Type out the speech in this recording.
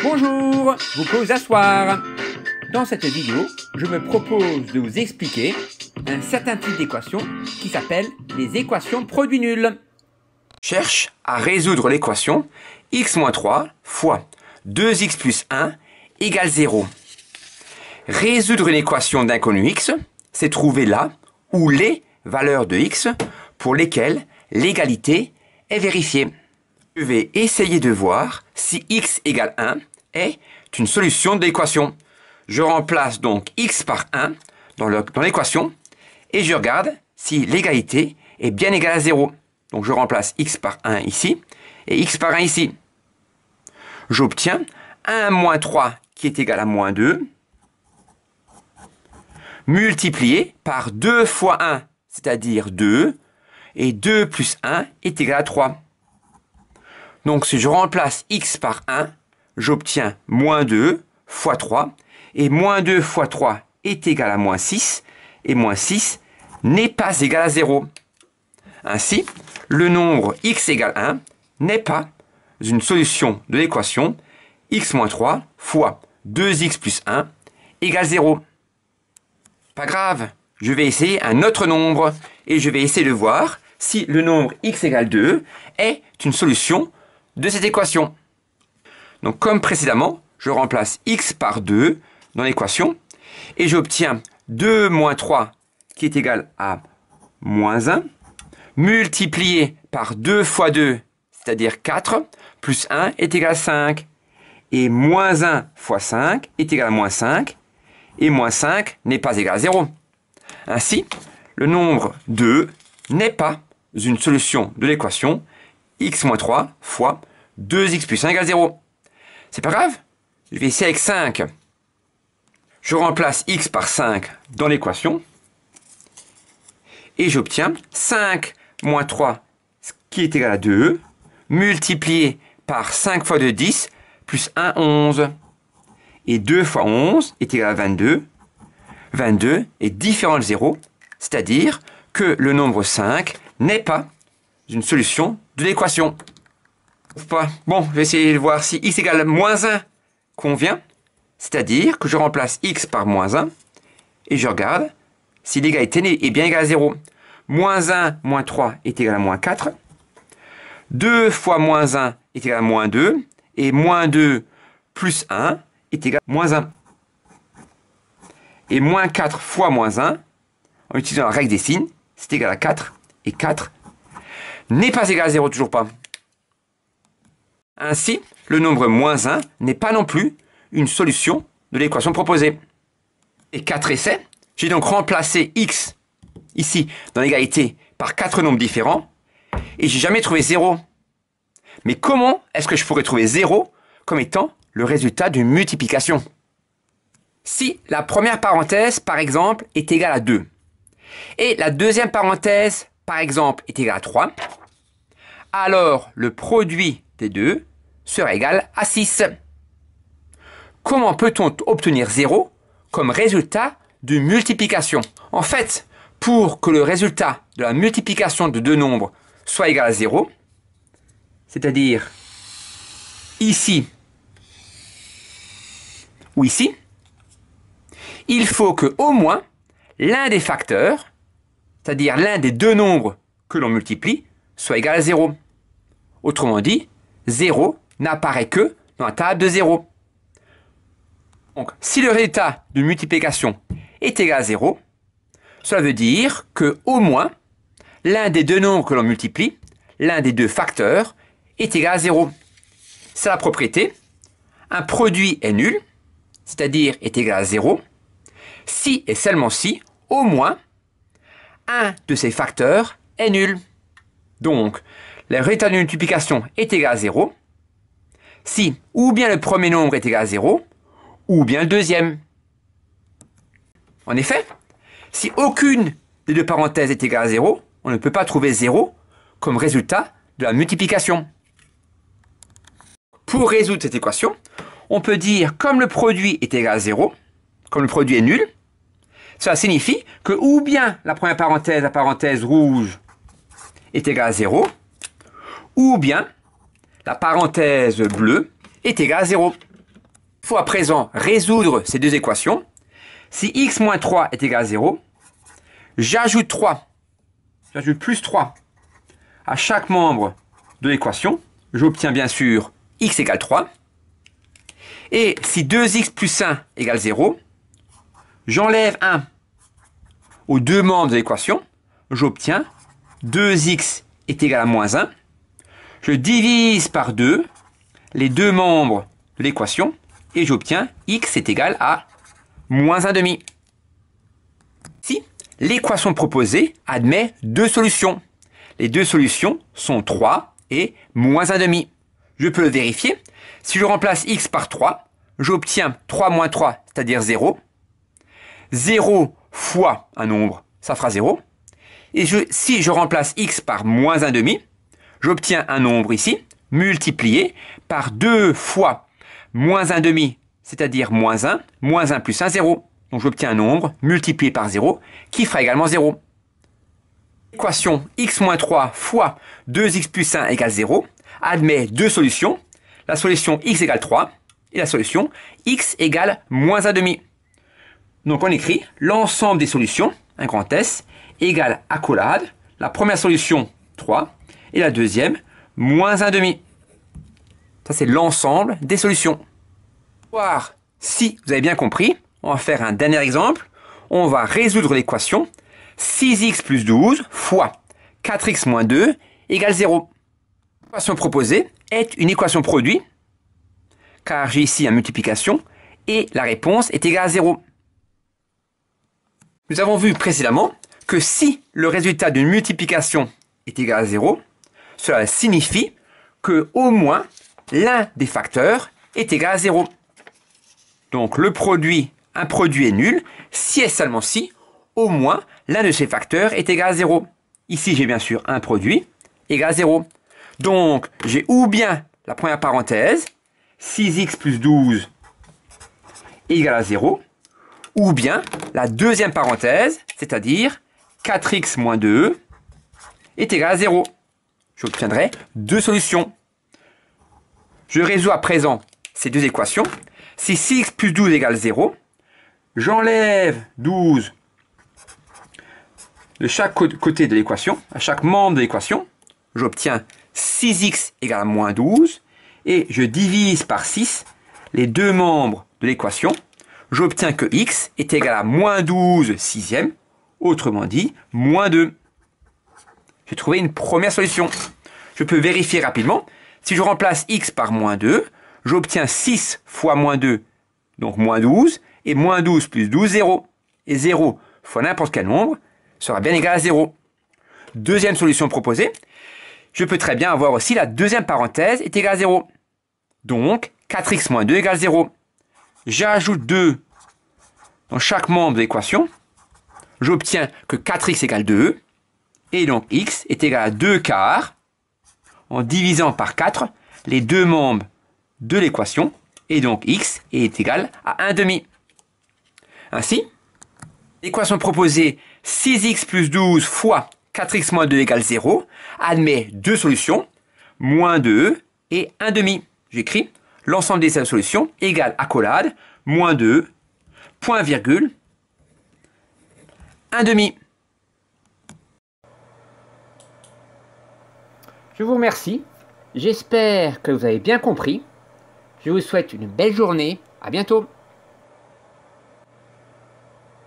Bonjour, vous pouvez vous asseoir. Dans cette vidéo, je me propose de vous expliquer un certain type d'équation qui s'appelle les équations produit nul. Cherche à résoudre l'équation x-3 fois 2x plus 1 égale 0. Résoudre une équation d'inconnu x, c'est trouver là ou les valeurs de x pour lesquelles l'égalité est vérifiée. Je vais essayer de voir si x égale 1 est une solution de l'équation. Je remplace donc x par 1 dans l'équation et je regarde si l'égalité est bien égale à 0. Donc je remplace x par 1 ici et x par 1 ici. J'obtiens 1 moins 3 qui est égal à moins 2 multiplié par 2 fois 1, c'est-à-dire 2, et 2 plus 1 est égal à 3. Donc si je remplace x par 1, j'obtiens moins 2 fois 3, et moins 2 fois 3 est égal à moins 6, et moins 6 n'est pas égal à 0. Ainsi, le nombre x égale 1 n'est pas une solution de l'équation x-3 fois 2x plus 1 égale 0. Pas grave, je vais essayer un autre nombre et je vais essayer de voir si le nombre x égale 2 est une solution de cette équation. Donc comme précédemment, je remplace x par 2 dans l'équation et j'obtiens 2 moins 3 qui est égal à moins 1 multiplié par 2 fois 2, c'est-à-dire 4, plus 1 est égal à 5. Et moins 1 fois 5 est égal à moins 5. Et moins 5 n'est pas égal à 0. Ainsi, le nombre 2 n'est pas une solution de l'équation x-3 fois 2x plus 1 égale 0. C'est pas grave, je vais essayer avec 5. Je remplace x par 5 dans l'équation et j'obtiens 5 moins 3 qui est égal à 2 multiplié par 5 fois 2, 10 plus 1, 11. Et 2 fois 11 est égal à 22. 22 est différent de 0, c'est-à-dire que le nombre 5 n'est pas une solution de l'équation. Bon, je vais essayer de voir si x égale moins 1 convient, c'est-à-dire que je remplace x par moins 1 et je regarde si l'égalité est bien égale à 0. Moins 1 moins 3 est égal à moins 4. 2 fois moins 1 est égal à moins 2. Et moins 2 plus 1 est égal à moins 1. Et moins 4 fois moins 1, en utilisant la règle des signes, c'est égal à 4. Et 4 n'est pas égal à 0, toujours pas. Ainsi, le nombre moins 1 n'est pas non plus une solution de l'équation proposée. Et 4 essais, j'ai donc remplacé x ici dans l'égalité par 4 nombres différents et j'ai jamais trouvé 0. Mais comment est-ce que je pourrais trouver 0 comme étant le résultat d'une multiplication? Si la première parenthèse, par exemple, est égale à 2, et la deuxième parenthèse, par exemple, est égale à 3, alors le produit des deux sera égal à 6. Comment peut-on obtenir 0 comme résultat d'une multiplication? En fait, pour que le résultat de la multiplication de deux nombres soit égal à 0, c'est-à-dire ici ou ici, il faut que au moins l'un des facteurs, c'est-à-dire l'un des deux nombres que l'on multiplie, soit égal à 0. Autrement dit, 0 n'apparaît que dans la table de 0. Donc, si le résultat de multiplication est égal à 0, cela veut dire que au moins l'un des deux nombres que l'on multiplie, l'un des deux facteurs, est égal à 0. C'est la propriété. Un produit est nul, c'est-à-dire est égal à 0, si et seulement si, au moins, un de ces facteurs est nul. Donc, le résultat de multiplication est égal à 0, si ou bien le premier nombre est égal à 0, ou bien le deuxième. En effet, si aucune des deux parenthèses est égale à 0, on ne peut pas trouver 0 comme résultat de la multiplication. Pour résoudre cette équation, on peut dire comme le produit est égal à 0, comme le produit est nul, cela signifie que ou bien la première parenthèse, la parenthèse rouge, est égale à 0, ou bien la parenthèse bleue est égale à 0. Il faut à présent résoudre ces deux équations. Si x moins 3 est égal à 0, j'ajoute plus 3 à chaque membre de l'équation. J'obtiens bien sûr x égale 3. Et si 2x plus 1 égale 0, j'enlève 1 aux deux membres de l'équation. J'obtiens 2x est égal à moins 1. Je divise par 2 les deux membres de l'équation et j'obtiens x est égal à moins 1 demi. Ici, l'équation proposée admet deux solutions. Les deux solutions sont 3 et moins 1 demi. Je peux le vérifier. Si je remplace x par 3, j'obtiens 3 moins 3, c'est-à-dire 0. 0 fois un nombre, ça fera 0. Et si je remplace x par moins 1 demi, j'obtiens un nombre ici, multiplié par 2 fois moins 1 demi, c'est-à-dire moins 1 plus 1, 0. Donc j'obtiens un nombre multiplié par 0, qui fera également 0. L'équation x moins 3 fois 2x plus 1 égale 0 admet deux solutions. La solution x égale 3 et la solution x égale moins 1 demi. Donc on écrit l'ensemble des solutions, un grand S, égale accolade, la première solution 3 et la deuxième moins 1 demi. Ça c'est l'ensemble des solutions. Pour voir si vous avez bien compris, on va faire un dernier exemple. On va résoudre l'équation 6x plus 12 fois 4x moins 2 égale 0. L'équation proposée est une équation produit, car j'ai ici une multiplication, et la réponse est égale à 0. Nous avons vu précédemment que si le résultat d'une multiplication est égal à 0, cela signifie que au moins l'un des facteurs est égal à 0. Donc un produit est nul si et seulement si au moins l'un de ces facteurs est égal à 0. Ici j'ai bien sûr un produit égal à 0. Donc j'ai ou bien la première parenthèse, 6x plus 12 égale à 0, ou bien la deuxième parenthèse, c'est-à-dire 4x moins 2 est égal à 0. J'obtiendrai deux solutions. Je résous à présent ces deux équations. Si 6x plus 12 égale 0, j'enlève 12 de chaque côté de l'équation, à chaque membre de l'équation. J'obtiens 6x égale à moins 12 et je divise par 6 les deux membres de l'équation. J'obtiens que x est égal à moins 12 sixième, autrement dit, moins 2. J'ai trouvé une première solution. Je peux vérifier rapidement. Si je remplace x par moins 2, j'obtiens 6 fois moins 2, donc moins 12, et moins 12 plus 12, 0. Et 0 fois n'importe quel nombre sera bien égal à 0. Deuxième solution proposée, je peux très bien avoir aussi la deuxième parenthèse est égale à 0. Donc, 4x moins 2 égale 0. J'ajoute 2 dans chaque membre de l'équation. J'obtiens que 4x égale 2. Et donc, x est égal à 2 quarts en divisant par 4 les deux membres de l'équation. Et donc, x est égal à 1 demi. Ainsi, l'équation proposée 6x plus 12 fois 4x moins 2 égale 0 admet deux solutions, moins 2 et 1 demi. J'écris l'ensemble des solutions égale accolade, moins 2, point virgule, 1 demi. Je vous remercie. J'espère que vous avez bien compris. Je vous souhaite une belle journée. À bientôt.